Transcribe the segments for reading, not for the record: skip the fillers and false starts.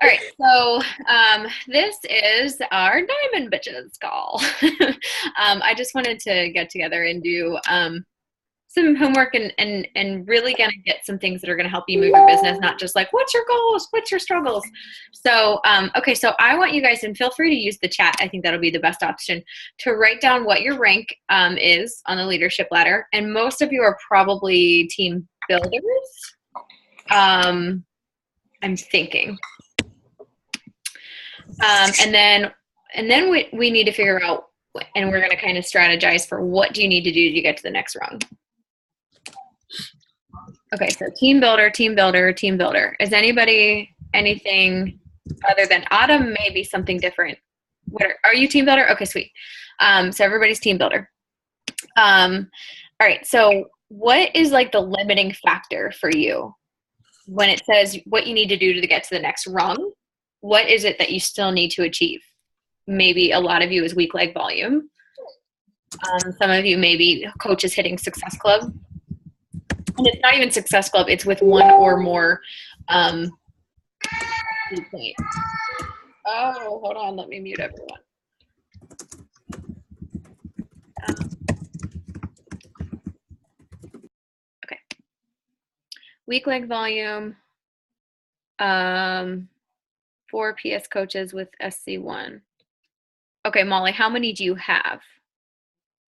All right, so this is our Diamond Bitches call. I just wanted to get together and do some homework and really gonna get some things that are gonna help you move your business, not just like, what's your goals, what's your struggles. So, okay, so I want you guys, and feel free to use the chat. I think that'll be the best option to write down what your rank is on the leadership ladder. And most of you are probably team builders. I'm thinking. And then we need to figure out, and we're going to kind of strategize for what do you need to do to get to the next rung. Okay, so team builder, team builder, team builder. Is anybody anything other than Autumn? Maybe something different. Are you team builder? Okay, sweet. So everybody's team builder. All right, so what is like the limiting factor for you when it says what you need to do to get to the next rung? What is it that you still need to achieve? Maybe a lot of you is weak leg volume. Some of you maybe coaches hitting Success Club. And it's not even Success Club, it's with one or more points. Oh, hold on, let me mute everyone. Okay. Weak leg volume, 4 PS coaches with SC1. Okay, Molly, how many do you have?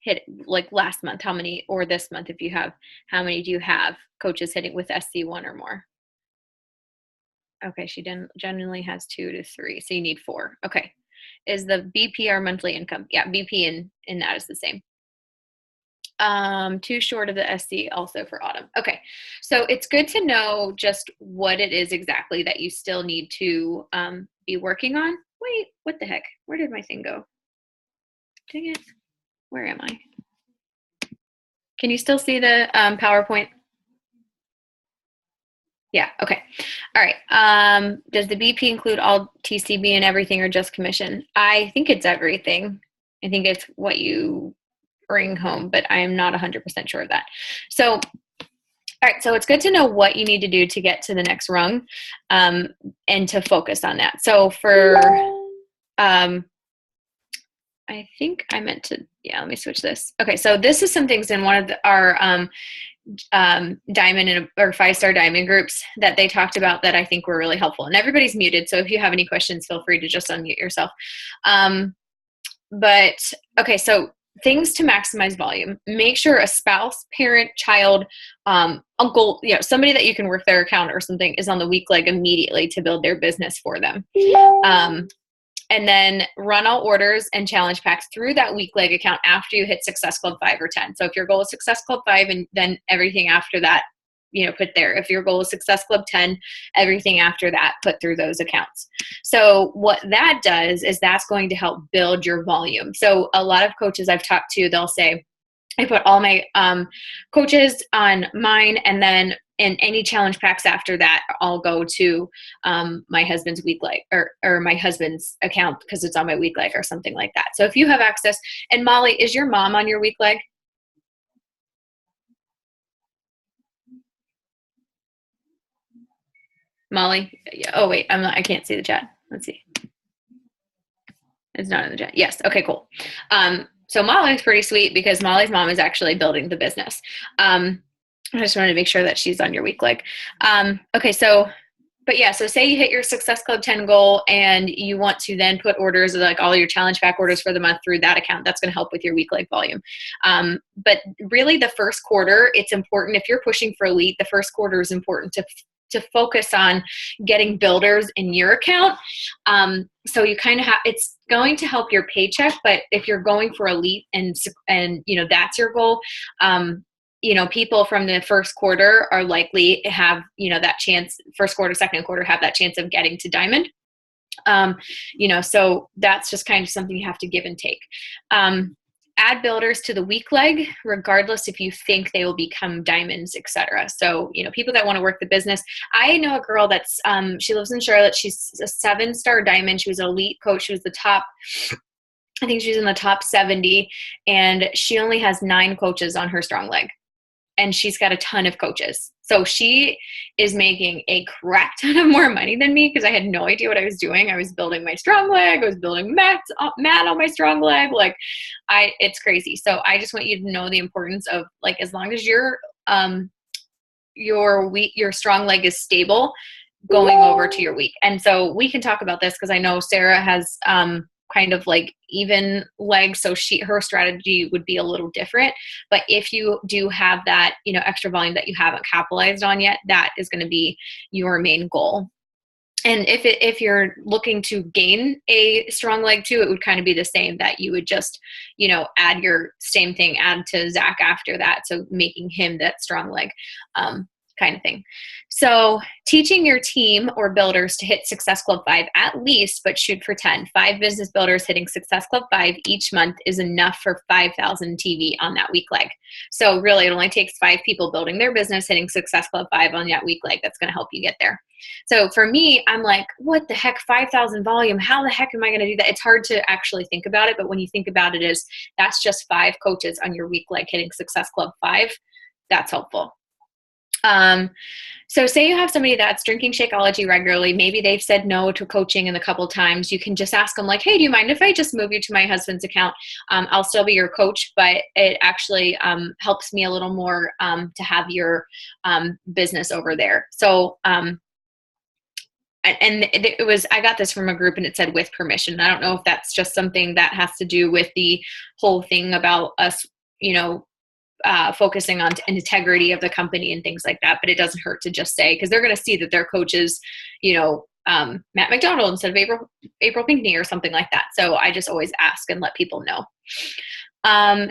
Hit like last month, how many, or this month if you have, how many do you have coaches hitting with SC1 or more? Okay, she generally has 2 to 3, so you need 4. Okay, is the BPR monthly income? Yeah, BP in that is the same. Too short of the SC also for Autumn. Okay, so it's good to know just what it is exactly that you still need to be working on. Wait, what the heck? Where did my thing go? Dang it. Where am I? Can you still see the PowerPoint? Yeah, okay. All right. Does the BP include all TCB and everything or just commission? I think it's everything. I think it's what you bring home, but I am not 100% sure of that. So, all right, so it's good to know what you need to do to get to the next rung and to focus on that. So for, I think I meant to, yeah, let me switch this. Okay, so this is some things in one of our diamond or 5-star diamond groups that they talked about that I think were really helpful. And everybody's muted, so if you have any questions, feel free to just unmute yourself. But okay, so things to maximize volume. Make sure a spouse, parent, child, uncle, somebody that you can work their account or something is on the weak leg immediately to build their business for them. And then run all orders and challenge packs through that weak leg account after you hit Success Club 5 or 10. So if your goal is Success Club 5 and then everything after that, put there. If your goal is Success Club 10, everything after that, put through those accounts. So what that does is that's going to help build your volume. So a lot of coaches I've talked to, they'll say, I put all my coaches on mine, and then in any challenge packs after that, I'll go to my husband's weak leg or my husband's account because it's on my weak leg or something like that. So if you have access, and Molly, is your mom on your weak leg? Molly? Oh, wait, I can't see the chat. Let's see. It's not in the chat. Yes. Okay, cool. So Molly's pretty sweet because Molly's mom is actually building the business. I just wanted to make sure that she's on your weak leg. Okay, so, but yeah, so say you hit your Success Club 10 goal and you want to then put orders, like all your challenge pack orders for the month through that account. That's going to help with your weak leg volume. But really the first quarter, it's important if you're pushing for elite, the first quarter is important to focus on getting builders in your account. So you kind of have, it's going to help your paycheck, but if you're going for elite and that's your goal, people from the first quarter are likely to have, that chance, first quarter, second quarter, have that chance of getting to diamond. So that's just kind of something you have to give and take. Add builders to the weak leg, regardless if you think they will become diamonds, etc. So, people that want to work the business. I know a girl that's, she lives in Charlotte. She's a 7-star diamond. She was an elite coach. She was I think she's in the top 70, and she only has 9 coaches on her strong leg. And she's got a ton of coaches. So she is making a crap ton of more money than me because I had no idea what I was doing. I was building my strong leg. I was building mat on my strong leg. Like it's crazy. So I just want you to know the importance of, like, as long as your strong leg is stable, going over to your weak. And so we can talk about this because I know Sarah has kind of like even legs, so her strategy would be a little different. But if you do have that, extra volume that you haven't capitalized on yet, that is going to be your main goal. And if you're looking to gain a strong leg too, it would kind of be the same, that you would just, add your same thing, add to Zach after that. So making him that strong leg kind of thing. So teaching your team or builders to hit Success Club 5 at least, but shoot for 10. 5 business builders hitting Success Club 5 each month is enough for 5,000 TV on that weak leg. So really it only takes 5 people building their business, hitting Success Club 5 on that weak leg. That's going to help you get there. So for me, I'm like, what the heck, 5,000 volume? How the heck am I going to do that? It's hard to actually think about it. But when you think about it, that's just 5 coaches on your weak leg hitting Success Club 5. That's helpful. So say you have somebody that's drinking Shakeology regularly, maybe they've said no to coaching in a couple times. You can just ask them like, hey, do you mind if I just move you to my husband's account? I'll still be your coach, but it actually helps me a little more to have your business over there. So and I got this from a group and it said with permission. I don't know if that's just something that has to do with the whole thing about us, focusing on integrity of the company and things like that, but it doesn't hurt to just say, because they're going to see that their coach is, Matt McDonald instead of April Pinckney or something like that. So I just always ask and let people know.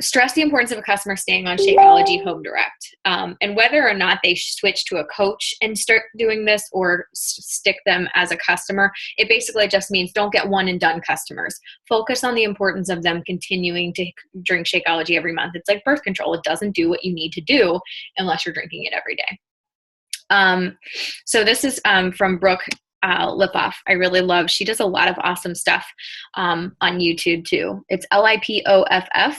Stress the importance of a customer staying on Shakeology Home Direct. And whether or not they switch to a coach and start doing this or stick them as a customer, it basically just means don't get one and done customers. Focus on the importance of them continuing to drink Shakeology every month. It's like birth control. It doesn't do what you need to do unless you're drinking it every day. So this is from Brooke Lipoff. I really love. She does a lot of awesome stuff on YouTube too. It's Lipoff.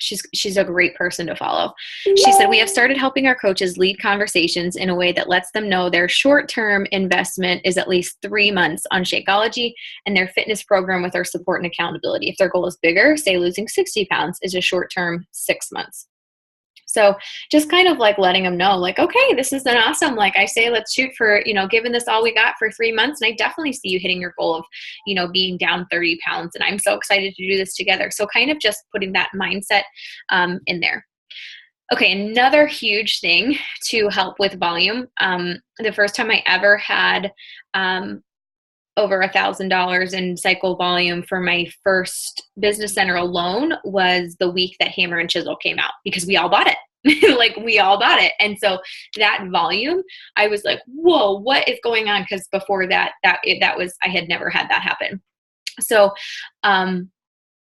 She's a great person to follow. She said, we have started helping our coaches lead conversations in a way that lets them know their short-term investment is at least 3 months on Shakeology, and their fitness program with our support and accountability. If their goal is bigger, say losing 60 pounds, is a short-term 6 months. So just kind of like letting them know, like, okay, this is an awesome, like I say, let's shoot for, giving this all we got for 3 months. And I definitely see you hitting your goal of, being down 30 pounds. And I'm so excited to do this together. So kind of just putting that mindset in there. Okay, another huge thing to help with volume. The first time I ever had over $1,000 in cycle volume for my first business center alone was the week that Hammer and Chisel came out, because we all bought it. Like we all bought it. And so that volume, I was like, whoa, what is going on? Because before that was, I had never had that happen. So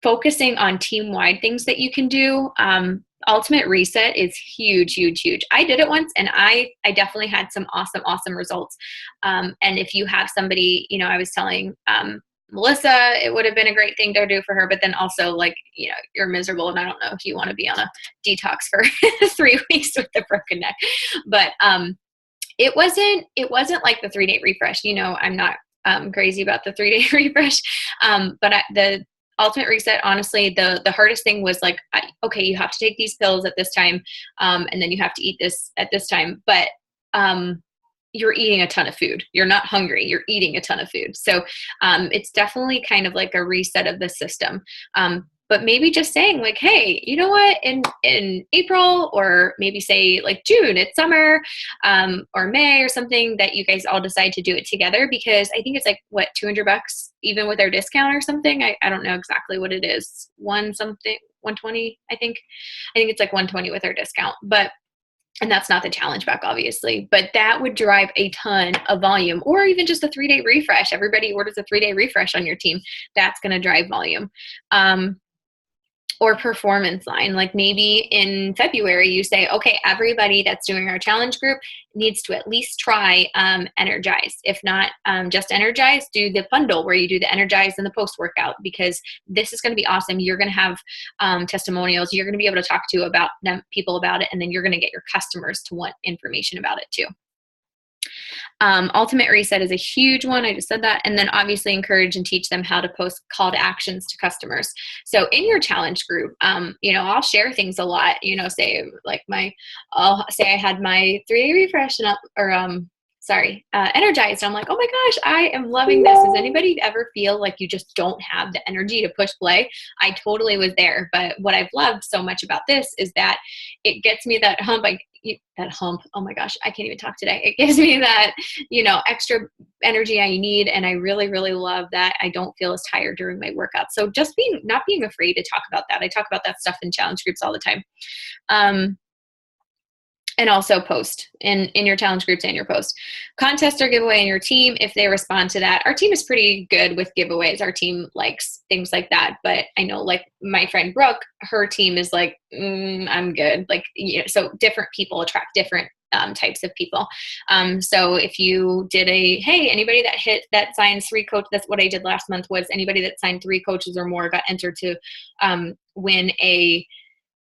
focusing on team-wide things that you can do. Ultimate Reset is huge, huge, huge. I did it once and I definitely had some awesome results. And if you have somebody, I was telling Melissa, it would have been a great thing to do for her, but then also like, you're miserable and I don't know if you want to be on a detox for 3 weeks with a broken neck. But it wasn't like the 3-day refresh. I'm not crazy about the 3-day refresh. But the Ultimate Reset, honestly, the hardest thing was like, okay, you have to take these pills at this time, and then you have to eat this at this time. But you're eating a ton of food. You're not hungry. You're eating a ton of food. So it's definitely kind of like a reset of the system. But maybe just saying like, hey, you know what, in April, or maybe say like June, it's summer, or May or something, that you guys all decide to do it together, because I think it's like, what, $200 even with our discount or something. I don't know exactly what it is. 120, I think it's like 120 with our discount, and that's not the challenge pack, obviously, but that would drive a ton of volume. Or even just a 3-day refresh. Everybody orders a 3-day refresh on your team. That's going to drive volume. or performance line. Like maybe in February you say, okay, everybody that's doing our challenge group needs to at least try Energize. If not just Energize, do the bundle where you do the Energize and the post workout, because this is going to be awesome. You're going to have testimonials. You're going to be able to talk to people about it, and then you're going to get your customers to want information about it too. Ultimate reset is a huge one. I just said that. And then obviously encourage and teach them how to post call to actions to customers. So in your challenge group, I'll share things a lot, I'll say I had my 3-day refresh energized. I'm like, oh my gosh, I am loving this. Does anybody ever feel like you just don't have the energy to push play? I totally was there. But what I've loved so much about this is that it gets me that hump. Oh my gosh, I can't even talk today. It gives me that, extra energy I need. And I really, really love that I don't feel as tired during my workout. So just not being afraid to talk about that. I talk about that stuff in challenge groups all the time. And also post in your challenge groups and your post. Contest or giveaway in your team, if they respond to that. Our team is pretty good with giveaways. Our team likes things like that. But I know like my friend Brooke, her team is like, I'm good. So different people attract different types of people. So if you did anybody that signs 3 coaches, that's what I did last month, was anybody that signed 3 coaches or more got entered to win a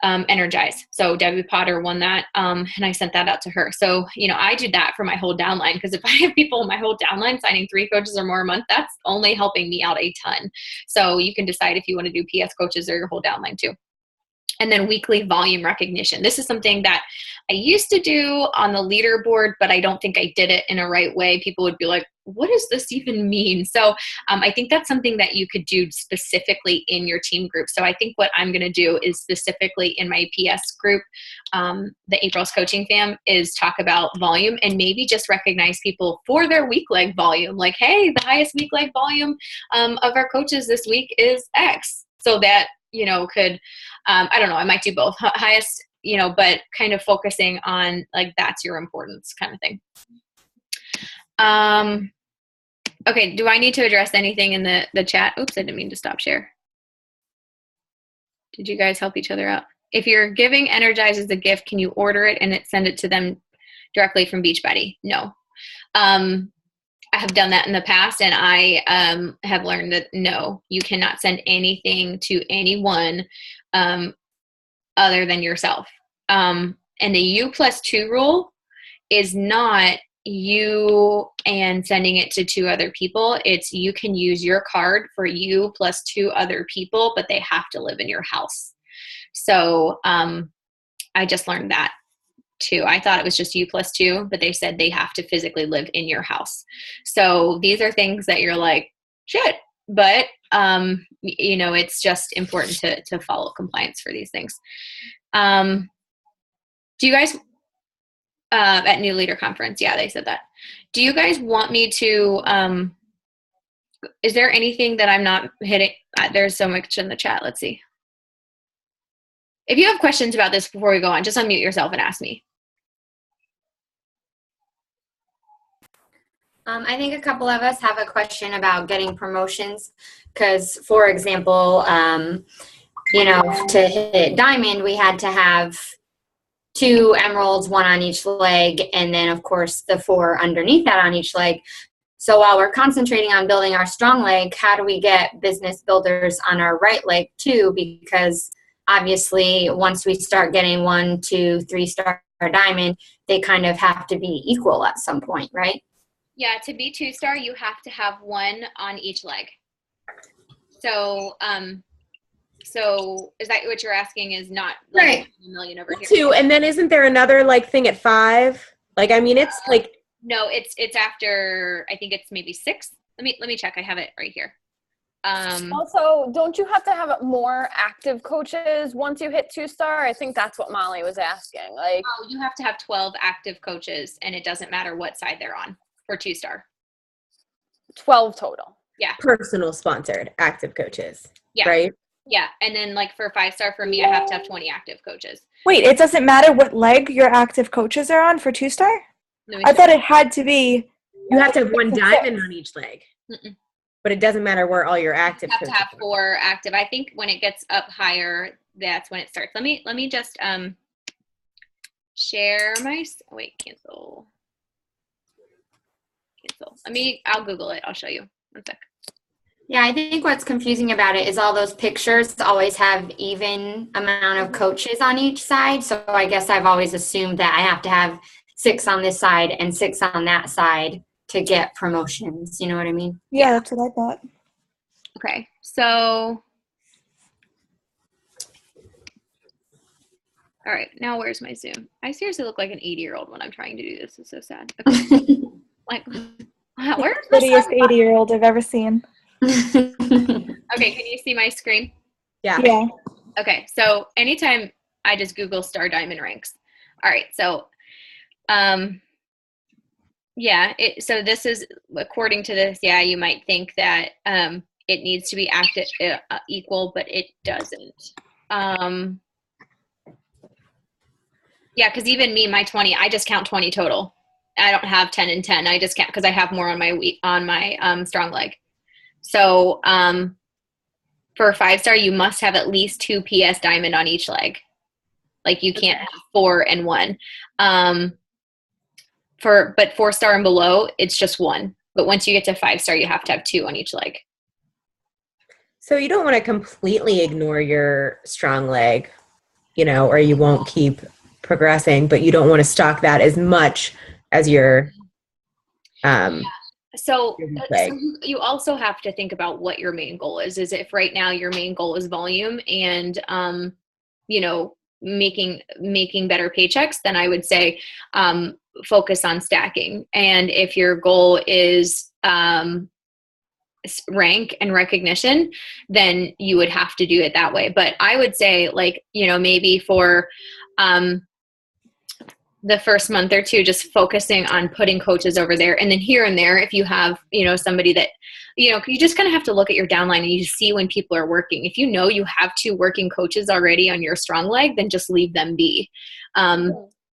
Energize. So Debbie Potter won that. And I sent that out to her. So, I did that for my whole downline, because if I have people in my whole downline signing 3 coaches or more a month, that's only helping me out a ton. So you can decide if you want to do PS coaches or your whole downline too. And then weekly volume recognition. This is something that I used to do on the leaderboard, but I don't think I did it in a right way. People would be like, what does this even mean? So I think that's something that you could do specifically in your team group. So I think what I'm going to do is specifically in my PS group, the April's Coaching Fam, is talk about volume and maybe just recognize people for their week leg volume. Like, hey, the highest week leg volume of our coaches this week is X. So that, could, I don't know, I might do both. Highest, but kind of focusing on like, that's your importance kind of thing. Okay. Do I need to address anything in the chat? Oops, I didn't mean to stop share. Did you guys help each other out? If you're giving Energize as a gift, can you order it and send it to them directly from Beachbody? No. I have done that in the past, and I have learned that no, you cannot send anything to anyone other than yourself. And the U+2 rule is not you and sending it to 2 other people. It's you can use your card for you plus 2 other people, but they have to live in your house. So I just learned that too. I thought it was just U+2, but they said they have to physically live in your house. So these are things that you're like, shit. But, it's just important to follow compliance for these things. Do you guys, at New Leader Conference, yeah, they said that. Do you guys want me to, is there anything that I'm not hitting? There's so much in the chat. Let's see. If you have questions about this before we go on, just unmute yourself and ask me. I think a couple of us have a question about getting promotions because, for example, to hit diamond, we had to have 2 emeralds, 1 on each leg, and then, of course, the 4 underneath that on each leg. So while we're concentrating on building our strong leg, how do we get business builders on our right leg too? Because obviously, once we start getting 1, 2, 3-star diamond, they kind of have to be equal at some point, right? Yeah, to be 2-star, you have to have 1 on each leg. So, so is that what you're asking? Is not like right. $1 million over here? 2, and then isn't there another thing at 5? It's like no, it's after. I think it's maybe 6. Let me check. I have it right here. Also, don't you have to have more active coaches once you hit 2-star? I think that's what Molly was asking. You have to have 12 active coaches, and it doesn't matter what side they're on for 2-star. 12 total. Yeah. Personal sponsored active coaches. Yeah. Right? Yeah. And then for 5-star for me, I have to have 20 active coaches. Wait, it doesn't matter what leg your active coaches are on for 2-star? I thought it had to be. You have to have 1 diamond on each leg. Mm-mm. But it doesn't matter where all your active You have to coaches have 4 active. I think when it gets up higher, that's when it starts. Let me just share my cancel. I'll Google it. I'll show you. One sec. Yeah, I think what's confusing about it is all those pictures always have even amount of coaches on each side. So I guess I've always assumed that I have to have 6 on this side and 6 on that side to get promotions. You know what I mean? Yeah, that's what I thought. Okay, so all right, now where's my Zoom? I seriously look like an 80-year-old when I'm trying to do this. It's so sad. Okay. Like, where's the Prettiest sun? 80-year-old I've ever seen. Okay, can you see my screen? Yeah. Yeah. Okay, so anytime I just Google star diamond ranks. All right, so yeah, so this is, according to this, yeah, you might think that it needs to be active equal, but it doesn't. Yeah, because even me, my 20, I just count 20 total. I don't have 10 and 10. I just count because I have more on my strong leg. So for a 5-star, you must have at least 2 PS diamond on each leg. Like you can't have 4 and 1. But 4-star and below, it's just 1. But once you get to 5-star, you have to have 2 on each leg. So you don't want to completely ignore your strong leg, or you won't keep progressing, but you don't want to stock that as much as your So leg. you also have to think about what your main goal is. Is if right now your main goal is volume and making better paychecks, then I would say focus on stacking. And if your goal is rank and recognition, then you would have to do it that way. But I would say, like, maybe for the first month or 2, just focusing on putting coaches over there. And then here and there, if you have, somebody that, you just kind of have to look at your downline and you see when people are working. If you have 2 working coaches already on your strong leg, then just leave them be.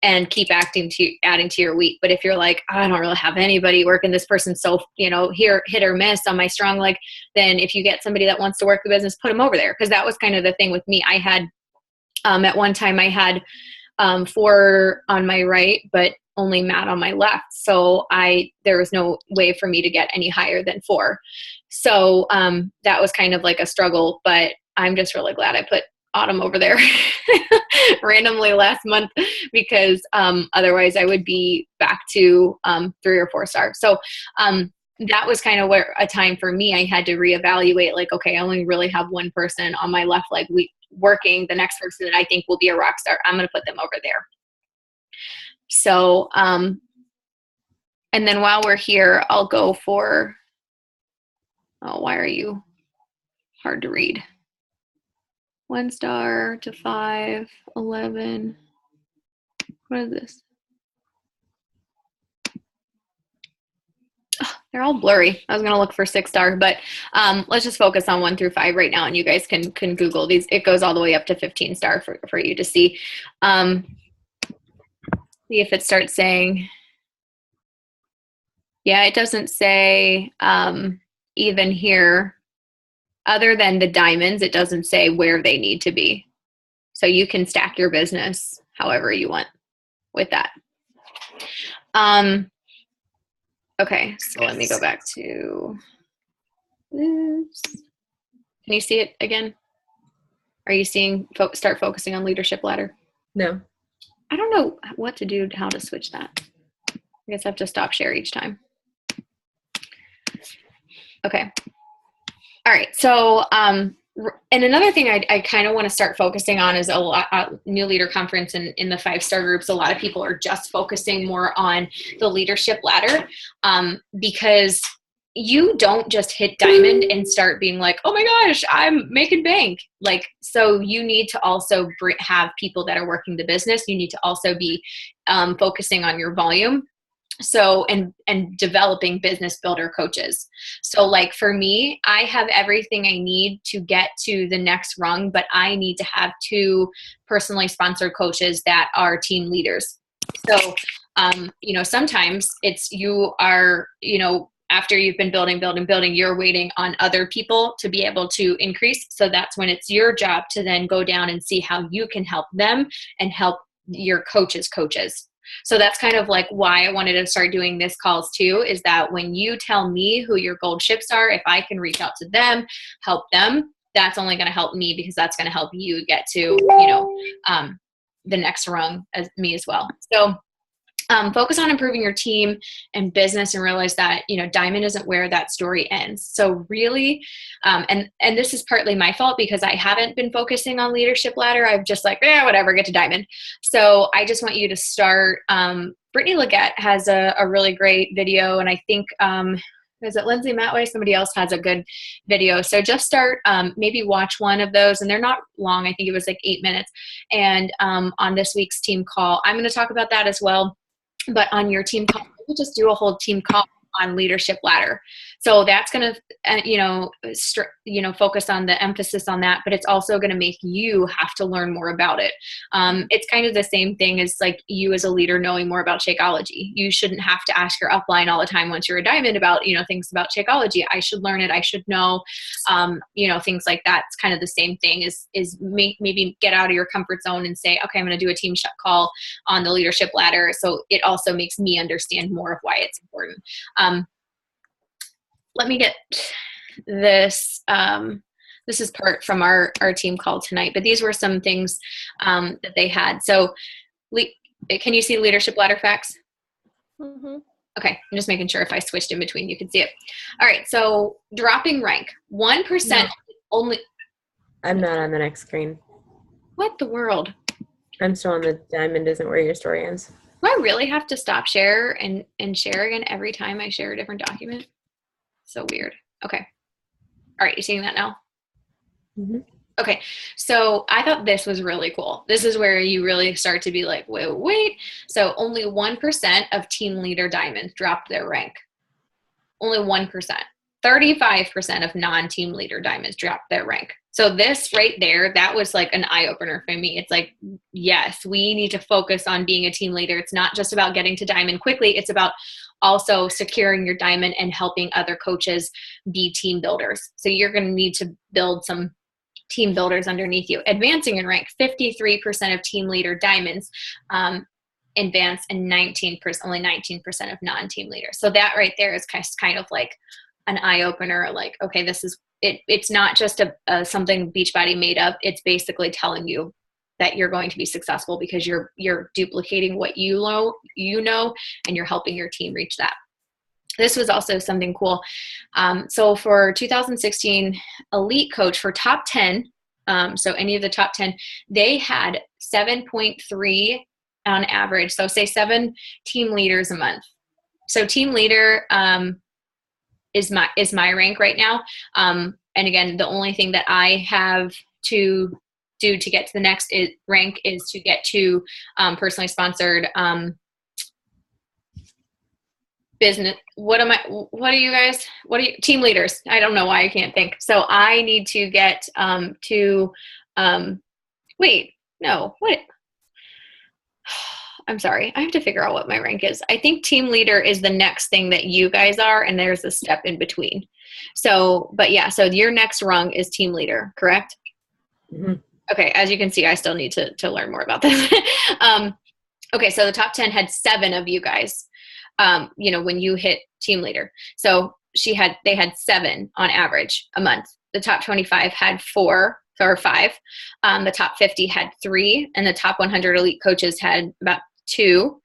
And keep adding to your week. But if you're like, I don't really have anybody working, this person's so, here, hit or miss on my strong leg, then if you get somebody that wants to work the business, put them over there. Because that was kind of the thing with me. I had, at one time I had 4 on my right, but only Matt on my left. So there was no way for me to get any higher than 4. So that was kind of like a struggle, but I'm just really glad I put Autumn over there randomly last month, because otherwise I would be back to 3 or 4-star. So that was kind of a time for me. I had to reevaluate, like, okay, I only really have 1 person on my left leg working. The next person that I think will be a rock star, I'm going to put them over there. So, and then while we're here, I'll go for, why are you hard to read? 1 star to 5, 11. What is this? Oh, they're all blurry. I was going to look for 6-star, but let's just focus on 1 through 5 right now, and you guys can Google these. It goes all the way up to 15-star for you to see. See if it starts saying, yeah, it doesn't say even here. Other than the diamonds, it doesn't say where they need to be. So you can stack your business however you want with that. Okay, so let me go back to this. Can you see it again? Are you seeing start focusing on leadership ladder? No. I don't know what to do, how to switch that. I guess I have to stop share each time. Okay. All right. So, and another thing I kind of want to start focusing on is a new leader conference and in the 5-star groups. A lot of people are just focusing more on the leadership ladder, because you don't just hit diamond and start being like, oh my gosh, I'm making bank. Like, so you need to also have people that are working the business. You need to also be focusing on your volume. So, and developing business builder coaches. So like for me, I have everything I need to get to the next rung, but I need to have 2 personally sponsored coaches that are team leaders. So, sometimes it's, you are, after you've been building, you're waiting on other people to be able to increase. So that's when it's your job to then go down and see how you can help them and help your coaches. So that's kind of like why I wanted to start doing this calls too, is that when you tell me who your gold ships are, if I can reach out to them, help them, that's only going to help me, because that's going to help you get to, the next rung as me as well. So focus on improving your team and business, and realize that, diamond isn't where that story ends. So really, and this is partly my fault, because I haven't been focusing on leadership ladder. I've just like, whatever, get to diamond. So I just want you to start. Brittany Leggett has a really great video, and I think, is it Lindsay Matway? Somebody else has a good video. So just start, maybe watch one of those, and they're not long. I think it was like 8 minutes. And on this week's team call, I'm going to talk about that as well. But on your team call, maybe just do a whole team call on leadership ladder. So that's going to, focus on the emphasis on that, but it's also going to make you have to learn more about it. It's kind of the same thing as like you as a leader knowing more about Shakeology. You shouldn't have to ask your upline all the time once you're a diamond about, things about Shakeology. I should learn it. I should know, things like that. It's kind of the same thing is maybe get out of your comfort zone and say, okay, I'm going to do a team call on the leadership ladder. So it also makes me understand more of why it's important. Let me get this. This is part from our team call tonight, but these were some things that they had. So can you see leadership ladder facts? Mm-hmm. Okay, I'm just making sure if I switched in between, you can see it. All right, so dropping rank. 1% only. I'm not on the next screen. What the world? I'm still on the diamond isn't where your story ends. Do I really have to stop share and share again every time I share a different document? So weird. Okay. All right, you seeing that now? Mm-hmm. Okay, so I thought this was really cool. This is where you really start to be like, wait. So only 1% of team leader diamonds dropped their rank. Only 1%. 35% of non-team leader diamonds dropped their rank. So this right there, that was like an eye-opener for me. It's like, yes, we need to focus on being a team leader. It's not just about getting to diamond quickly. It's about also securing your diamond and helping other coaches be team builders. So you're going to need to build some team builders underneath you. Advancing in rank, 53% of team leader diamonds advance, and only 19% of non-team leaders. So that right there is kind of like an eye-opener, like, okay, this is it. It's not just something Beachbody made up. It's basically telling you that you're going to be successful because you're duplicating what you know, and you're helping your team reach that. This was also something cool. So for 2016 Elite Coach for top 10, so any of the top 10, they had 7.3 on average. So say 7 team leaders a month. So team leader is my rank right now. And again, the only thing that I have to do to get to the next rank is to get to personally sponsored business. What are you team leaders? I don't know why I can't think. So I need to get I'm sorry. I have to figure out what my rank is. I think team leader is the next thing that you guys are, and there's a step in between. So your next rung is team leader, correct? Mm-hmm. Okay. As you can see, I still need to learn more about this. Okay. So the top 10 had 7 of you guys, when you hit team leader. So they had 7 on average a month. The top 25 had 4 or 5. The top 50 had 3, and the top 100 elite coaches had about 2.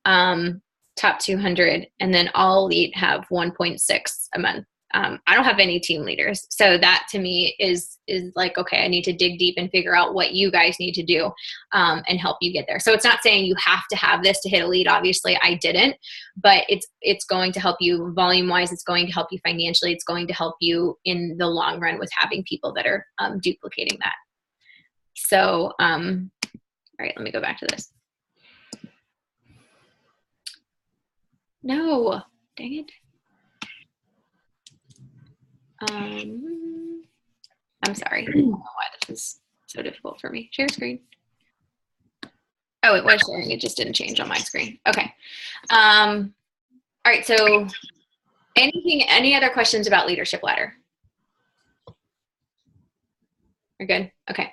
Top 200, and then all elite have 1.6 a month. I don't have any team leaders. So that to me is like, okay, I need to dig deep and figure out what you guys need to do and help you get there. So it's not saying you have to have this to hit elite. Obviously I didn't, but it's going to help you volume wise. It's going to help you financially. It's going to help you in the long run with having people that are duplicating that. So, all right, let me go back to this. No, dang it. I'm sorry. I don't know why this is so difficult for me. Share screen. Oh, it was sharing. It just didn't change on my screen. Okay. All right. So Any other questions about leadership ladder? We're good? Okay.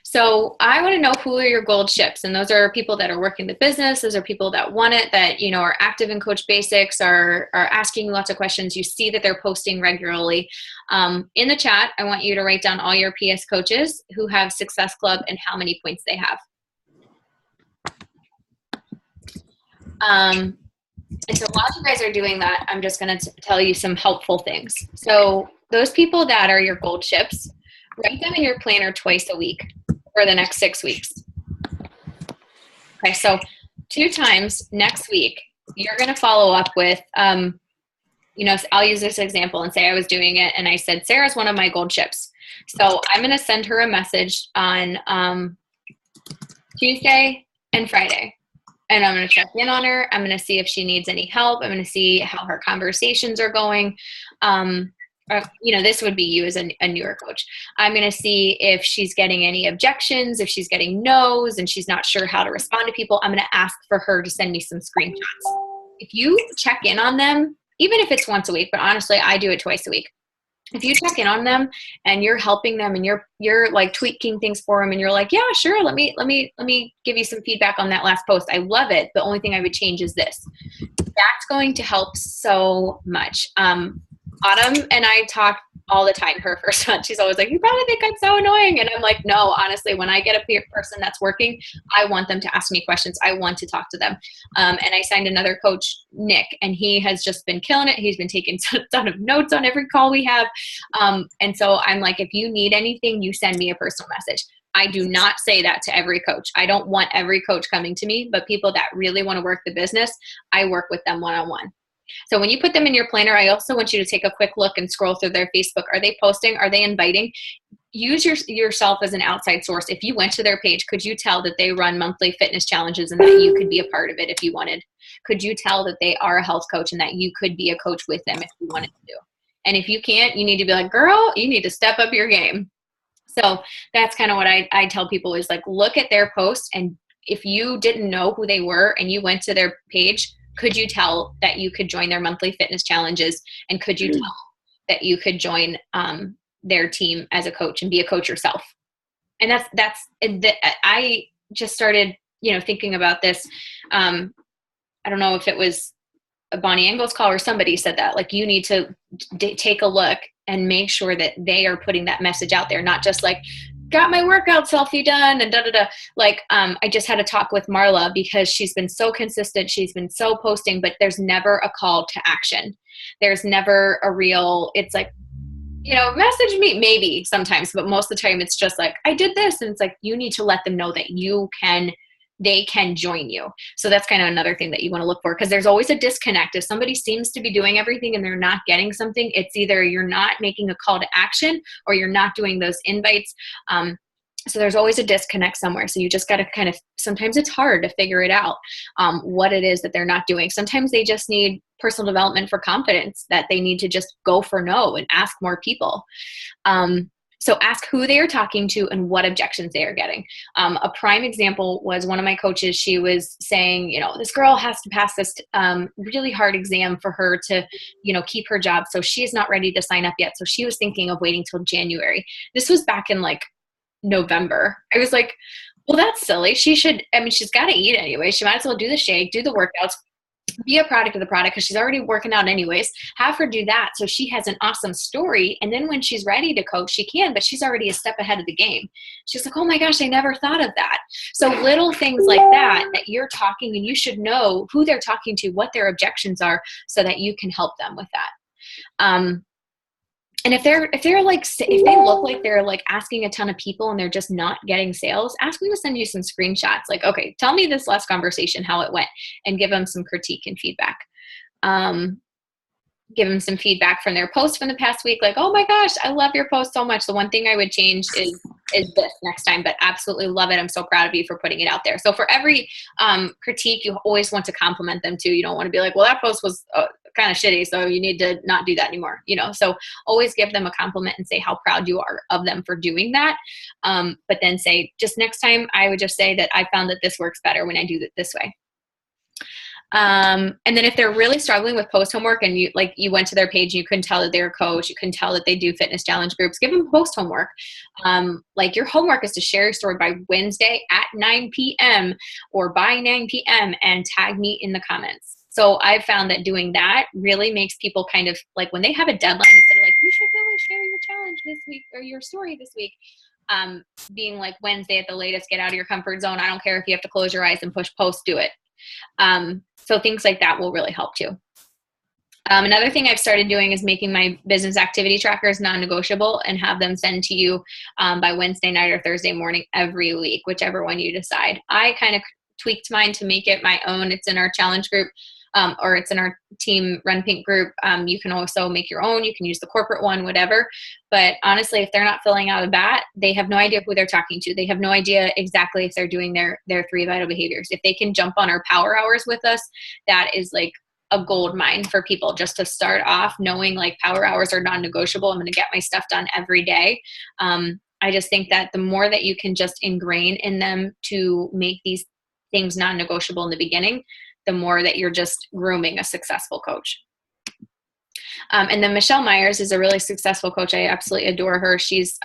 So I want to know who are your gold ships. And those are people that are working the business. Those are people that want it, that, you know, are active in Coach Basics, are asking lots of questions. You see that they're posting regularly. In the chat, I want you to write down all your PS coaches who have Success Club and how many points they have. And so while you guys are doing that, I'm just going to tell you some helpful things. So those people that are your gold ships, write them in your planner twice a week for the next 6 weeks. Okay, so 2 times next week, you're going to follow up with, you know, I'll use this example and say I was doing it and I said, Sarah's one of my gold ships. So I'm going to send her a message on Tuesday and Friday. And I'm going to check in on her. I'm going to see if she needs any help. I'm going to see how her conversations are going. You know, this would be you as a newer coach. I'm going to see if she's getting any objections, if she's getting no's and she's not sure how to respond to people. I'm going to ask for her to send me some screenshots. If you check in on them, even if it's once a week, but honestly, I do it twice a week. If you check in on them and you're helping them and you're like tweaking things for them and you're like, yeah, sure. Let me give you some feedback on that last post. I love it. The only thing I would change is this. That's going to help so much. Autumn and I talk all the time. Her first one, she's always like, you probably think I'm so annoying. And I'm like, no, honestly, when I get a person that's working, I want them to ask me questions. I want to talk to them. And I signed another coach, Nick, and he has just been killing it. He's been taking a ton of notes on every call we have. And so I'm like, if you need anything, you send me a personal message. I do not say that to every coach. I don't want every coach coming to me, but people that really want to work the business, I work with them one-on-one. So when you put them in your planner, I also want you to take a quick look and scroll through their Facebook. Are they posting? Are they inviting? Use yourself as an outside source. If you went to their page, could you tell that they run monthly fitness challenges and that you could be a part of it if you wanted? Could you tell that they are a health coach and that you could be a coach with them if you wanted to? And if you can't, you need to be like, girl, you need to step up your game. So that's kind of what I tell people is like, look at their posts. And if you didn't know who they were and you went to their page, could you tell that you could join their monthly fitness challenges? And could you tell that you could join their team as a coach and be a coach yourself? And I just started, you know, thinking about this. I don't know if it was a Bonnie Engels call or somebody said that, like, you need to take a look and make sure that they are putting that message out there, not just like, got my workout selfie done and da-da-da. Like, I just had a talk with Marla because she's been so consistent. She's been so posting, but there's never a call to action. There's never a real, it's like, you know, message me maybe sometimes, but most of the time it's just like, I did this. And it's like, you need to let them know that they can join you. So that's kind of another thing that you want to look for, because there's always a disconnect. If somebody seems to be doing everything and they're not getting something, it's either you're not making a call to action or you're not doing those invites. So there's always a disconnect somewhere. So you just got to kind of, sometimes it's hard to figure it out, what it is that they're not doing. Sometimes they just need personal development for confidence, that they need to just go for no and ask more people. So ask who they are talking to and what objections they are getting. A prime example was one of my coaches. She was saying, you know, this girl has to pass this really hard exam for her to, you know, keep her job. So she is not ready to sign up yet. So she was thinking of waiting till January. This was back in like November. I was like, well, that's silly. She's got to eat anyway. She might as well do the shake, do the workouts, be a product of the product, because she's already working out anyways. Have her do that so she has an awesome story. And then when she's ready to coach, she can, but she's already a step ahead of the game. She's like, oh my gosh, I never thought of that. So little things like that you're talking, and you should know who they're talking to, what their objections are, so that you can help them with that. And if they look like they're like asking a ton of people and they're just not getting sales, ask them to send you some screenshots. Like, okay, tell me this last conversation, how it went, and give them some critique and feedback. Give them some feedback from their post from the past week. Like, oh my gosh, I love your post so much. The one thing I would change is this next time, but absolutely love it. I'm so proud of you for putting it out there. So for every critique, you always want to compliment them too. You don't want to be like, well, that post was kind of shitty, so you need to not do that anymore. You know, so always give them a compliment and say how proud you are of them for doing that. But then say, just next time, I would just say that I found that this works better when I do it this way. And then if they're really struggling with post homework and you went to their page and you couldn't tell that they're a coach, you couldn't tell that they do fitness challenge groups, give them post homework. Like your homework is to share your story by Wednesday at 9 p.m. or by 9 p.m. and tag me in the comments. So I've found that doing that really makes people kind of like when they have a deadline, instead of like, you should really share your challenge this week or your story this week. Being like Wednesday at the latest, get out of your comfort zone. I don't care if you have to close your eyes and push post, do it. So things like that will really help too. Another thing I've started doing is making my business activity trackers non-negotiable and have them send to you by Wednesday night or Thursday morning every week, whichever one you decide. I kind of tweaked mine to make it my own. It's in our challenge group. Or it's in our team Run Pink group. You can also make your own. You can use the corporate one, whatever. But honestly, if they're not filling out a bat, they have no idea who they're talking to. They have no idea exactly if they're doing their 3 vital behaviors. If they can jump on our power hours with us, that is like a gold mine for people just to start off knowing like power hours are non-negotiable. I'm going to get my stuff done every day. I just think that the more that you can just ingrain in them to make these things non-negotiable in the beginning, the more that you're just grooming a successful coach. And then Michelle Myers is a really successful coach. I absolutely adore her. She's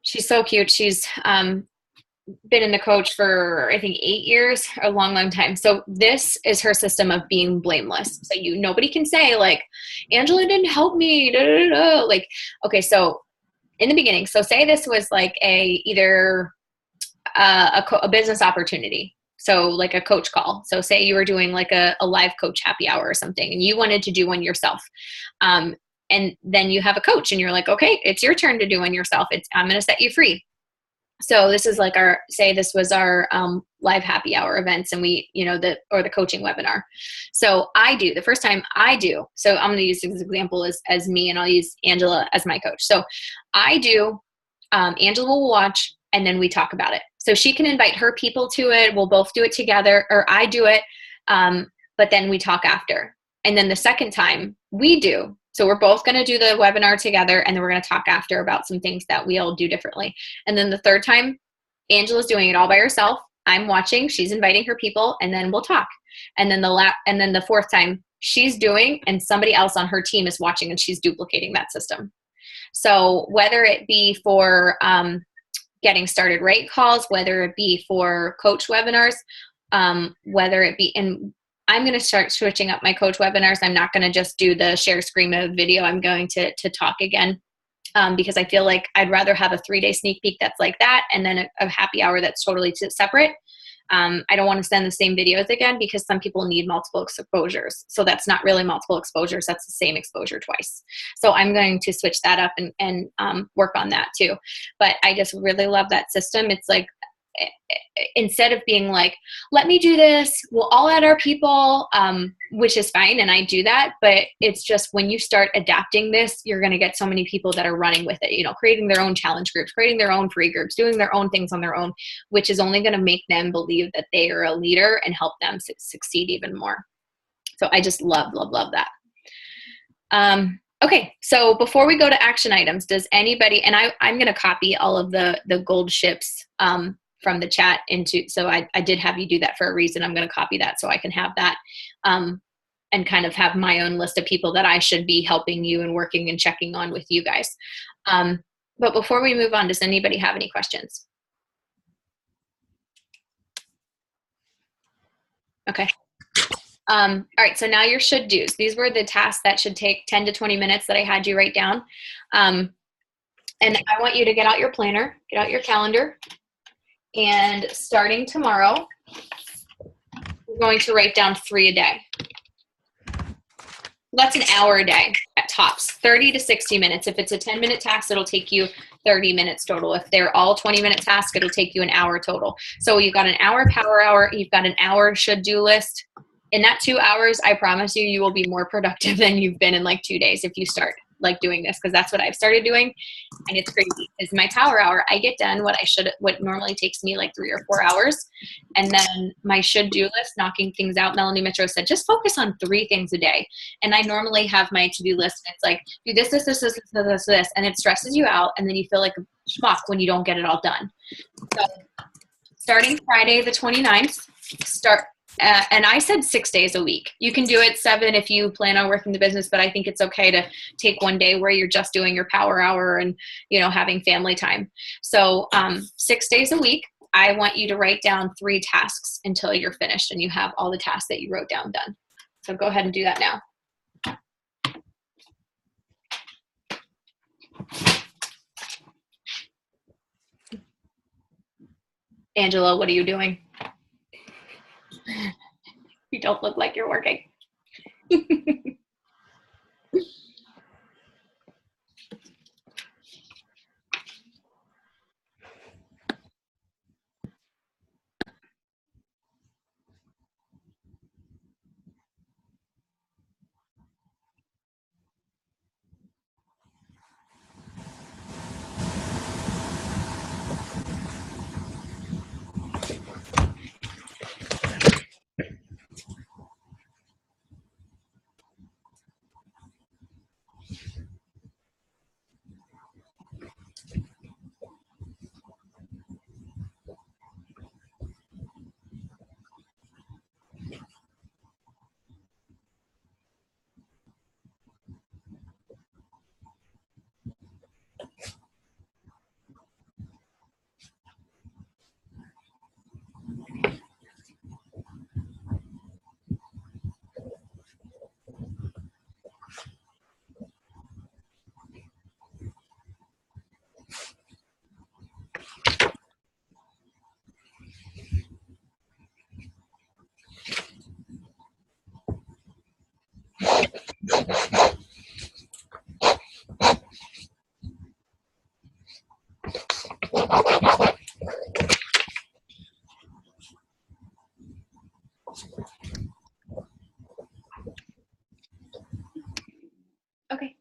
so cute. She's been in the coach for, I think, 8 years, a long, long time. So this is her system of being blameless. So nobody can say like, Angela didn't help me. Da, da, da. Like, okay, so in the beginning, so say this was like either a business opportunity. So like a coach call. So say you were doing like a live coach happy hour or something and you wanted to do one yourself. And then you have a coach and you're like, okay, it's your turn to do one yourself. I'm going to set you free. So this is like this was our live happy hour events and the coaching webinar. So the first time I do, so I'm going to use this example as me and I'll use Angela as my coach. So I do, Angela will watch and then we talk about it. So she can invite her people to it. We'll both do it together or I do it. But then we talk after. And then the second time we do. So we're both going to do the webinar together and then we're going to talk after about some things that we all do differently. And then the third time, Angela's doing it all by herself. I'm watching, she's inviting her people, and then we'll talk. And then the fourth time she's doing and somebody else on her team is watching and she's duplicating that system. So whether it be for getting started right calls, whether it be for coach webinars, whether it be I'm going to start switching up my coach webinars. I'm not going to just do the share screen of video. I'm going to talk again because I feel like I'd rather have a 3-day sneak peek that's like that and then a happy hour that's totally separate. I don't want to send the same videos again because some people need multiple exposures. So that's not really multiple exposures. That's the same exposure twice. So I'm going to switch that up and work on that too. But I just really love that system. It's like, instead of being like, let me do this, we'll all add our people, which is fine. And I do that, but it's just when you start adapting this, you're going to get so many people that are running with it, creating their own challenge groups, creating their own free groups, doing their own things on their own, which is only going to make them believe that they are a leader and help them succeed even more. So I just love, love, love that. Okay, so before we go to action items, does anybody, and I'm going to copy all of the gold ships from the chat so I did have you do that for a reason. I'm going to copy that so I can have that and kind of have my own list of people that I should be helping you and working and checking on with you guys. But before we move on, does anybody have any questions? Okay. All right, so now your should do's. These were the tasks that should take 10 to 20 minutes that I had you write down. And I want you to get out your planner, get out your calendar. And starting tomorrow, we're going to write down 3 a day. That's an hour a day at tops, 30 to 60 minutes. If it's a 10-minute task, it'll take you 30 minutes total. If they're all 20-minute tasks, it'll take you an hour total. So you've got an hour power hour, you've got an hour should-do list. In that 2 hours, I promise you will be more productive than you've been in like 2 days if you start like doing this, because that's what I've started doing. And it's crazy. Is my power hour, I get done what normally takes me like 3 or 4 hours. And then my should do list, knocking things out. Melanie Mitro said, just focus on 3 things a day. And I normally have my to-do list and it's like, do this, this, this, this, this, this. And it stresses you out. And then you feel like a schmuck when you don't get it all done. So starting Friday, the 29th, And I said 6 days a week. You can do it 7 if you plan on working the business, but I think it's okay to take one day where you're just doing your power hour and, having family time. So 6 days a week, I want you to write down 3 tasks until you're finished and you have all the tasks that you wrote down done. So go ahead and do that now. Angela, what are you doing? You don't look like you're working. Okay.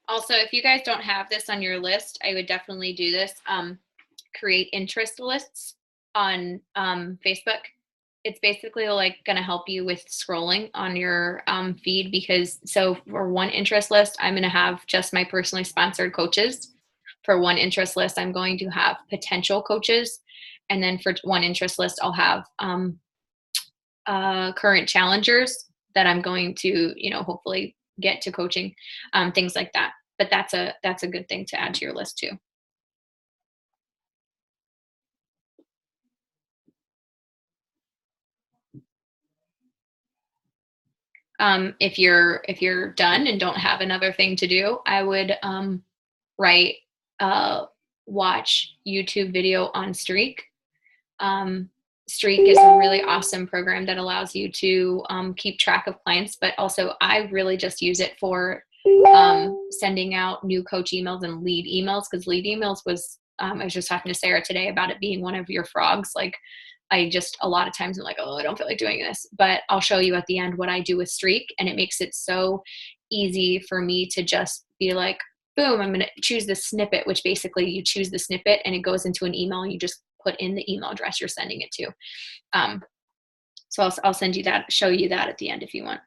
Also, if you guys don't have this on your list, I would definitely do this. Create interest lists on Facebook. It's basically like going to help you with scrolling on your feed because so for one interest list, I'm going to have just my personally sponsored coaches. For one interest list, I'm going to have potential coaches. And then for one interest list, I'll have current challengers that I'm going to, hopefully get to coaching, things like that. But that's a good thing to add to your list too. If you're done and don't have another thing to do, I would write watch YouTube video on Streak. Streak is a really awesome program that allows you to keep track of clients, but also I really just use it for sending out new coach emails and lead emails because lead emails was I was just talking to Sarah today about it being one of your frogs. Like I just a lot of times I'm like, oh, I don't feel like doing this, but I'll show you at the end what I do with Streak, and it makes it so easy for me to just be like, boom, I'm going to choose the snippet, which basically you choose the snippet and it goes into an email and you just put in the email address you're sending it to. So I'll send you that, show you that at the end if you want.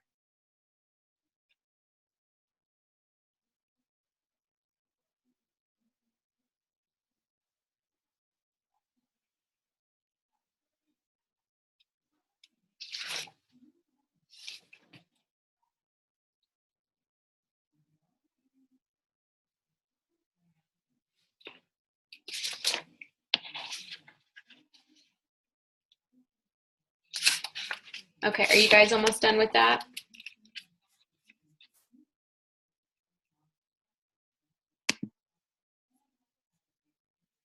Okay, are you guys almost done with that?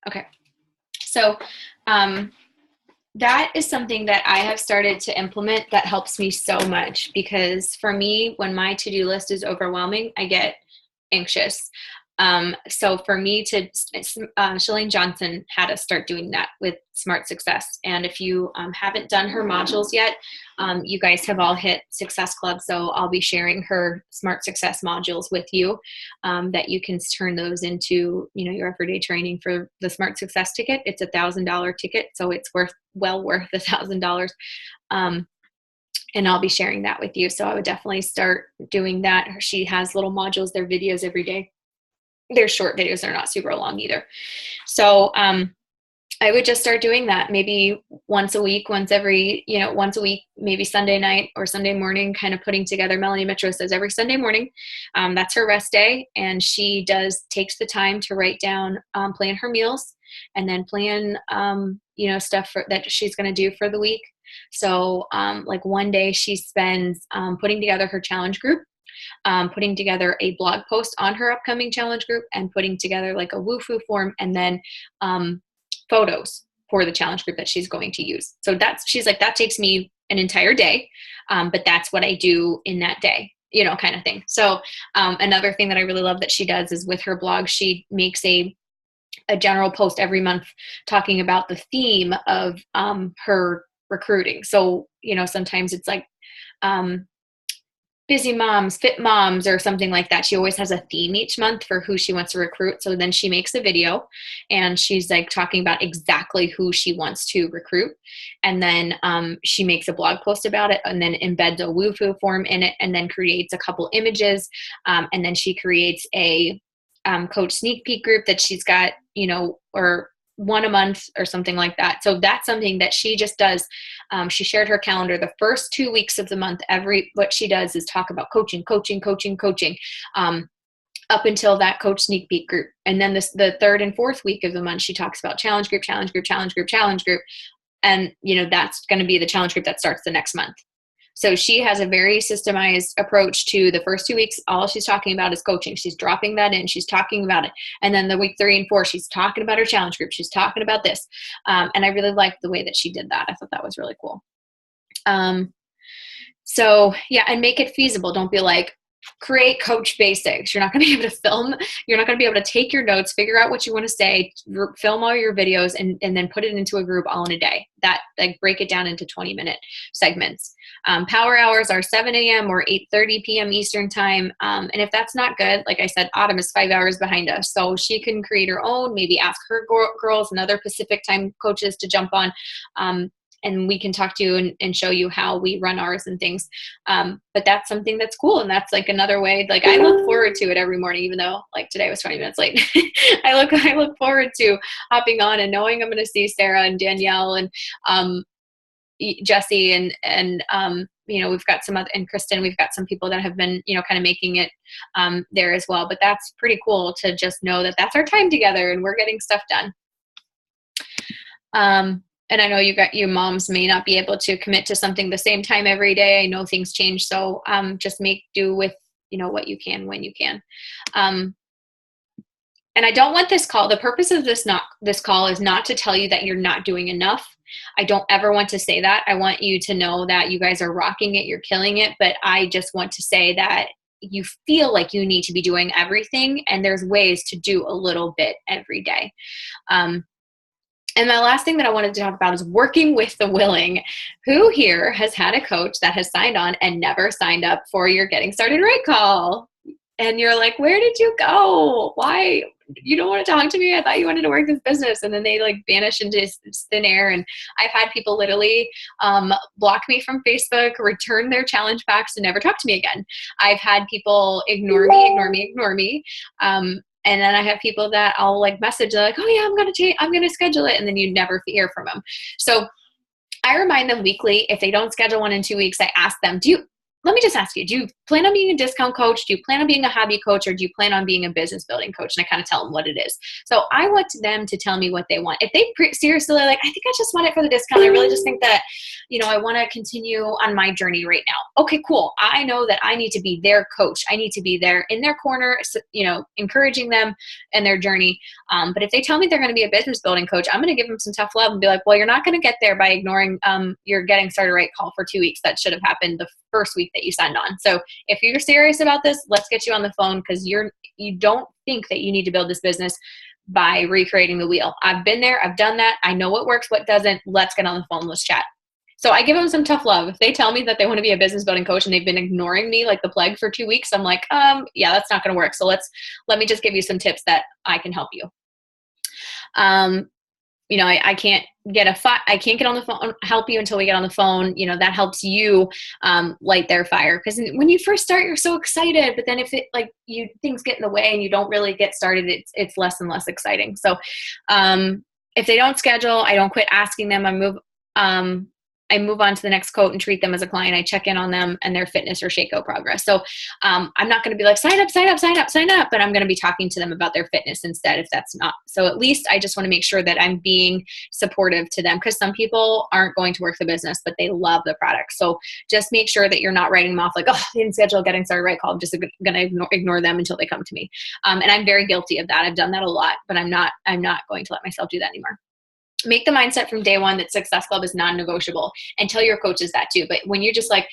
Okay, so that is something that I have started to implement that helps me so much, because for me, when my to-do list is overwhelming, I get anxious. So for me Shalane Johnson had us start doing that with Smart Success. And if you haven't done her modules yet, you guys have all hit Success Club. So I'll be sharing her Smart Success modules with you, that you can turn those into, your everyday training for the Smart Success ticket. It's $1,000 ticket. So it's well worth $1,000. And I'll be sharing that with you. So I would definitely start doing that. She has little modules, they're videos every day. They're short videos, they're not super long either. So I would just start doing that maybe once a week, maybe Sunday night or Sunday morning, kind of putting together. Melanie Mitro says every Sunday morning, that's her rest day. And she takes the time to write down, plan her meals, and then plan, stuff that she's going to do for the week. So like one day she spends putting together her challenge group, putting together a blog post on her upcoming challenge group, and putting together like a woohoo form, and then photos for the challenge group that she's going to use. So she's like, that takes me an entire day, but that's what I do in that day, kind of thing. So another thing that I really love that she does is with her blog, she makes a general post every month talking about the theme of her recruiting. So, sometimes it's like busy moms, fit moms, or something like that. She always has a theme each month for who she wants to recruit. So then she makes a video and she's like talking about exactly who she wants to recruit. And then she makes a blog post about it, and then embeds a woohoo form in it, and then creates a couple images. And then she creates a coach sneak peek group that she's got, or one a month or something like that. So that's something that she just does. She shared her calendar the first 2 weeks of the month. What she does is talk about coaching, up until that coach sneak peek group. And then the third and fourth week of the month, she talks about challenge group. And, that's going to be the challenge group that starts the next month. So she has a very systemized approach to the first 2 weeks. All she's talking about is coaching. She's dropping that in. She's talking about it. And then the week 3 and 4, she's talking about her challenge group. She's talking about this. And I really liked the way that she did that. I thought that was really cool. So yeah, and make it feasible. Don't be like, create coach basics. You're not going to be able to film. You're not going to be able to take your notes, figure out what you want to say, film all your videos, and then put it into a group all in a day. That, like, break it down into 20-minute segments. Power hours are 7 a.m. or 8:30 p.m. Eastern time. And if that's not good, like I said, Autumn is 5 hours behind us. So she can create her own, maybe ask her girls and other Pacific time coaches to jump on. And we can talk to you and show you how we run ours and things. But that's something that's cool. And that's like another way, like, I look forward to it every morning, even though like today was 20 minutes late. I look forward to hopping on and knowing I'm going to see Sarah and Danielle and Jesse and we've got some other, and Kristen, we've got some people that have been, kind of making it there as well. But that's pretty cool to just know that that's our time together and we're getting stuff done. And I know you moms may not be able to commit to something the same time every day. I know things change. So just make do with, what you can when you can. And I don't want this call. The purpose of this call is not to tell you that you're not doing enough. I don't ever want to say that. I want you to know that you guys are rocking it. You're killing it. But I just want to say that you feel like you need to be doing everything. And there's ways to do a little bit every day. And my last thing that I wanted to talk about is working with the willing. Who here has had a coach that has signed on and never signed up for your Getting Started Right call? And you're like, where did you go? Why? You don't want to talk to me? I thought you wanted to work this business. And then they like vanish into thin air. And I've had people literally block me from Facebook, return their challenge packs, and never talk to me again. I've had people ignore me. And then I have people that I'll like message, they're like, oh yeah, I'm going to schedule it. And then you never hear from them. So I remind them weekly. If they don't schedule one in 2 weeks, I ask them, do let me just ask you, do you plan on being a discount coach? Do you plan on being a hobby coach? Or do you plan on being a business building coach? And I kind of tell them what it is. So I want them to tell me what they want. If they seriously are like, I think I just want it for the discount. I really just think that, I want to continue on my journey right now. Okay, cool. I know that I need to be their coach. I need to be there in their corner, encouraging them in their journey. But if they tell me they're going to be a business building coach, I'm going to give them some tough love and be like, well, you're not going to get there by ignoring your getting started right call for 2 weeks. That should have happened the first week that you signed on. So if you're serious about this, let's get you on the phone, because you don't think that you need to build this business by recreating the wheel. I've been there. I've done that. I know what works, what doesn't. Let's get on the phone. Let's chat. So I give them some tough love. If they tell me that they want to be a business building coach and they've been ignoring me like the plague for 2 weeks, I'm like, yeah, that's not going to work. So let me just give you some tips that I can help you. I can't get on the phone, help you until we get on the phone. That helps you light their fire. Because when you first start, you're so excited, but then if things get in the way and you don't really get started, it's less and less exciting. So if they don't schedule, I don't quit asking them. I move on to the next quote and treat them as a client. I check in on them and their fitness or Shakeout progress. So I'm not going to be like, sign up, but I'm going to be talking to them about their fitness instead if that's not. So at least I just want to make sure that I'm being supportive to them, because some people aren't going to work the business, but they love the product. So just make sure that you're not writing them off like, oh, they didn't schedule getting started right call. I'm just going to ignore them until they come to me. And I'm very guilty of that. I've done that a lot, but I'm not going to let myself do that anymore. Make the mindset from day one that Success Club is non-negotiable, and tell your coaches that too. But when you're just like,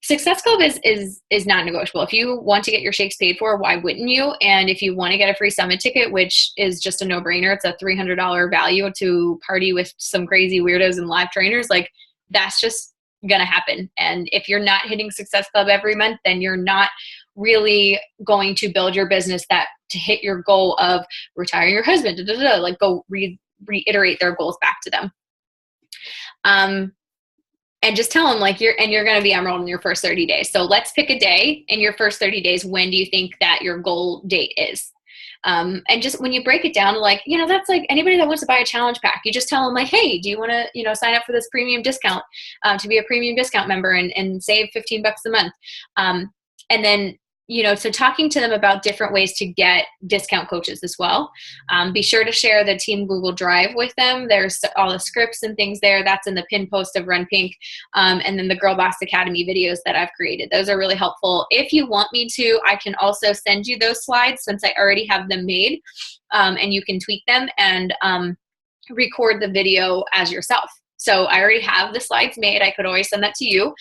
Success Club is non-negotiable. If you want to get your shakes paid for, why wouldn't you? And if you want to get a free summit ticket, which is just a no-brainer, it's a $300 value to party with some crazy weirdos and live trainers, like that's just going to happen. And if you're not hitting Success Club every month, then you're not really going to build your business to hit your goal of retiring your husband, like go reiterate their goals back to them. And just tell them like you're going to be enrolled in your first 30 days. So let's pick a day in your first 30 days. When do you think that your goal date is? And just when you break it down, like, that's like anybody that wants to buy a challenge pack, you just tell them like, hey, do you want to, sign up for this premium discount, to be a premium discount member and save $15 a month. And then, so talking to them about different ways to get discount coaches as well. Be sure to share the Team Google Drive with them. There's all the scripts and things there. That's in the pin post of Run Pink. And then the Girl Boss Academy videos that I've created. Those are really helpful. If you want me to, I can also send you those slides since I already have them made. And you can tweak them and record the video as yourself. So I already have the slides made. I could always send that to you.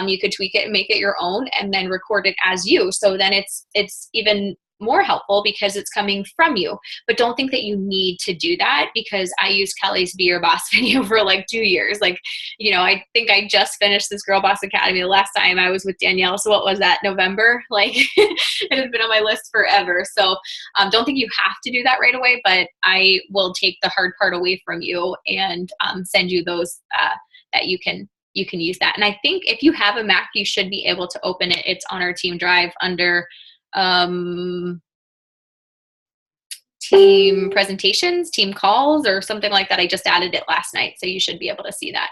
You could tweak it and make it your own and then record it as you. So then it's even more helpful because it's coming from you. But don't think that you need to do that, because I used Kelly's Be Your Boss video for like 2 years. Like, I think I just finished this Girl Boss Academy the last time I was with Danielle. So what was that, November? Like it has been on my list forever. So don't think you have to do that right away, but I will take the hard part away from you and send you those that you can use that. And I think if you have a Mac, you should be able to open it. It's on our Team Drive under team presentations, team calls, or something like that. I just added it last night, so you should be able to see that.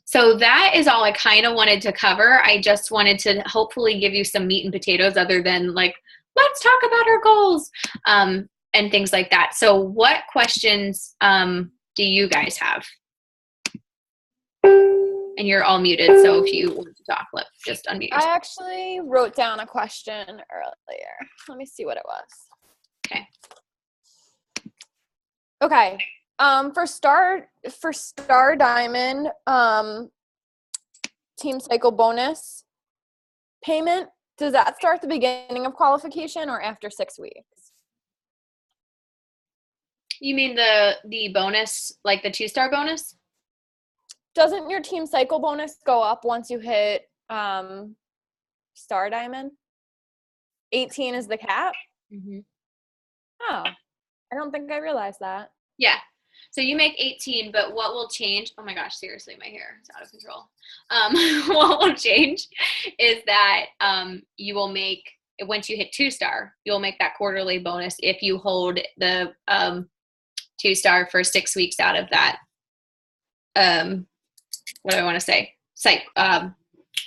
So that is all I kind of wanted to cover. I just wanted to hopefully give you some meat and potatoes other than like, let's talk about our goals and things like that. So what questions do you guys have? And you're all muted, so if you want to talk, let's just unmute yourself. I actually wrote down a question earlier. Let me see what it was. Okay. Okay. For Star Diamond, Team Cycle bonus payment, does that start at the beginning of qualification or after 6 weeks? You mean the bonus, like the 2-star bonus? Doesn't your Team Cycle bonus go up once you hit Star Diamond? 18 is the cap? Mm-hmm. Oh, I don't think I realized that. Yeah. So you make 18, but what will change? Oh my gosh, seriously, my hair is out of control. What will change is that you will make, once you hit 2-star, you'll make that quarterly bonus if you hold the 2-star for 6 weeks out of that. What do I want to say?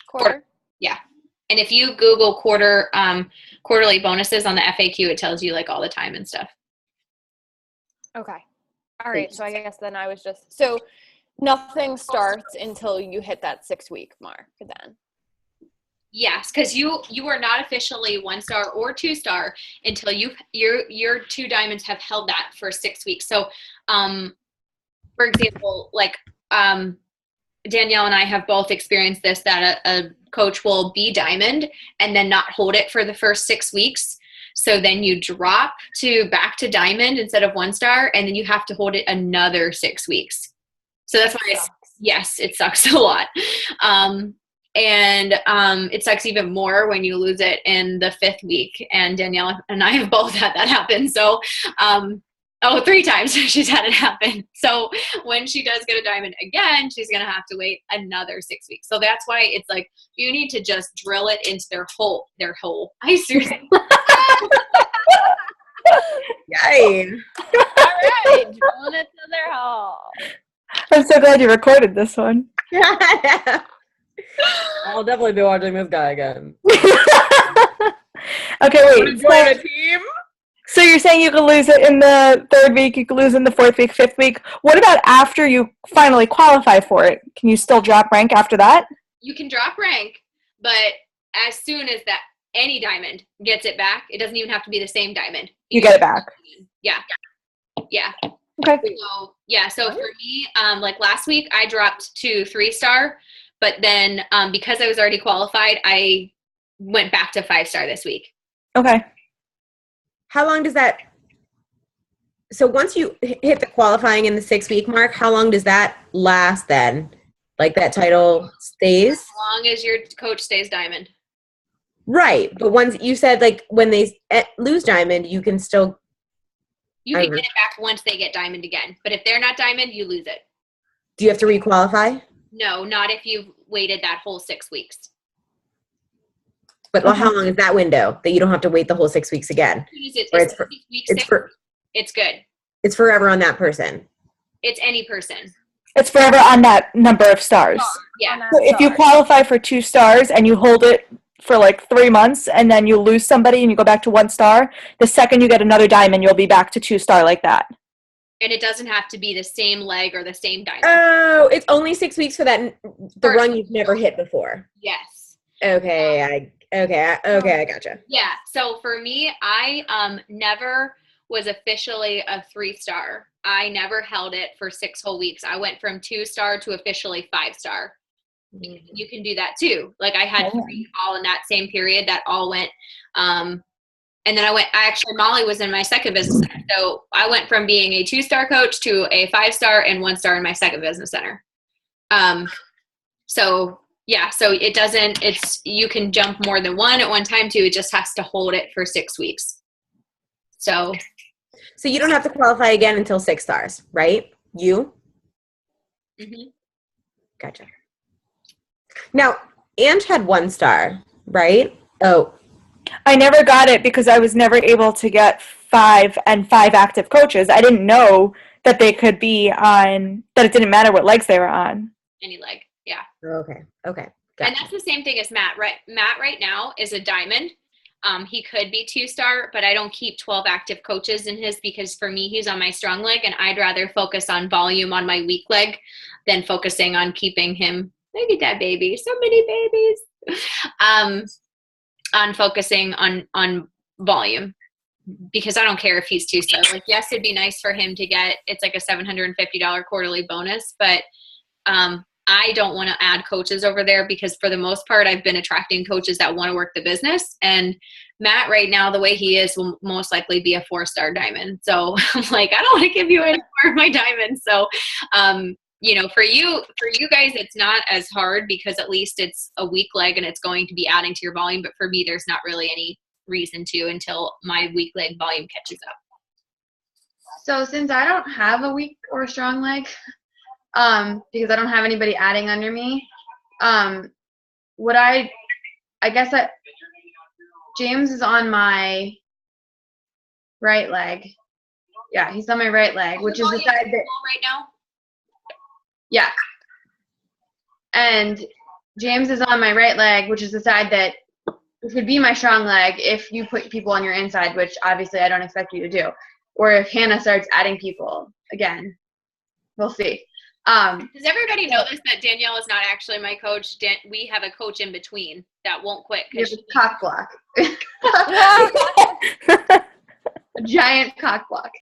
Quarter. Yeah. And if you Google quarterly bonuses on the FAQ, it tells you like all the time and stuff. Okay. All right. So I guess then I was so nothing starts until you hit that 6-week mark then. Yes, because you are not officially 1-star or 2-star until your 2 diamonds have held that for 6 weeks. So, for example, like Danielle and I have both experienced this, that a coach will be diamond and then not hold it for the first 6 weeks. So then you drop back to diamond instead of 1-star, and then you have to hold it another 6 weeks. So that's why it sucks a lot. And it sucks even more when you lose it in the 5th week. And Danielle and I have both had that happen. So, 3 times she's had it happen. So when she does get a diamond again, she's going to have to wait another 6 weeks. So that's why it's like, you need to just drill it into their hole. I seriously. Yay. All right. Drilling it to their hole. I'm so glad you recorded this one. I'll definitely be watching this guy again. Okay, wait. Join a team? So you're saying you could lose it in the 3rd week, you could lose in the 4th week, 5th week. What about after you finally qualify for it? Can you still drop rank after that? You can drop rank, but as soon as that any diamond gets it back, it doesn't even have to be the same diamond. You get it back. Yeah. Okay. So for me, like last week I dropped to 3-star, but then because I was already qualified, I went back to 5-star this week. Okay. How long does that, so once you hit the qualifying in the 6-week mark, how long does that last then? Like that title stays? As long as your coach stays diamond. Right. But once you said like when they lose diamond, you can still. You can get it back once they get diamond again. But if they're not diamond, you lose it. Do you have to requalify? No, not if you've waited that whole 6 weeks. But how long is that window that you don't have to wait the whole 6 weeks again? It's good. It's forever on that person. It's any person. It's forever on that number of stars. Yeah. So if you qualify for 2 stars and you hold it for like 3 months and then you lose somebody and you go back to 1 star, the second you get another diamond, you'll be back to 2-star like that. And it doesn't have to be the same leg or the same diamond. Oh, it's only 6 weeks for the run you've never hit before. Yes. Okay, I gotcha. Yeah. So for me, I never was officially a 3-star. I never held it for 6 whole weeks. I went from 2-star to officially 5-star. You can do that too. Like I had 3 all in that same period that all went. And then Molly was in my second business center. So I went from being a 2-star coach to a 5-star and 1-star in my second business center. So you can jump more than 1 at one time too. It just has to hold it for 6 weeks. So you don't have to qualify again until 6 stars, right? Mm-hmm. Gotcha. Now, Ange had 1 star, right? Oh. I never got it because I was never able to get 5 active coaches. I didn't know that they could be on, that it didn't matter what legs they were on. Any leg, yeah. Okay. Gotcha. And that's the same thing as Matt, right? Matt right now is a diamond. He could be 2-star, but I don't keep 12 active coaches in his because for me, he's on my strong leg and I'd rather focus on volume on my weak leg than focusing on keeping him. Look at that baby. So many babies. On focusing on volume because I don't care if he's 2-star. Like, yes, it'd be nice for him to get, it's like a $750 quarterly bonus, but I don't want to add coaches over there because for the most part, I've been attracting coaches that want to work the business. And Matt right now, the way he is, will most likely be a 4-star diamond. So I'm like, I don't want to give you any more of my diamonds. So, for you guys, it's not as hard because at least it's a weak leg and it's going to be adding to your volume. But for me, there's not really any reason to until my weak leg volume catches up. So since I don't have a weak or strong leg, because I don't have anybody adding under me, James is on my right leg. Yeah, he's on my right leg, which is the side that right now. Yeah. And James is on my right leg, which is the side that would be my strong leg if you put people on your inside, which obviously I don't expect you to do. Or if Hannah starts adding people again, we'll see. Does everybody know this, that Danielle is not actually my coach? We have a coach in between that won't quit. You have a cock block. A giant cock block.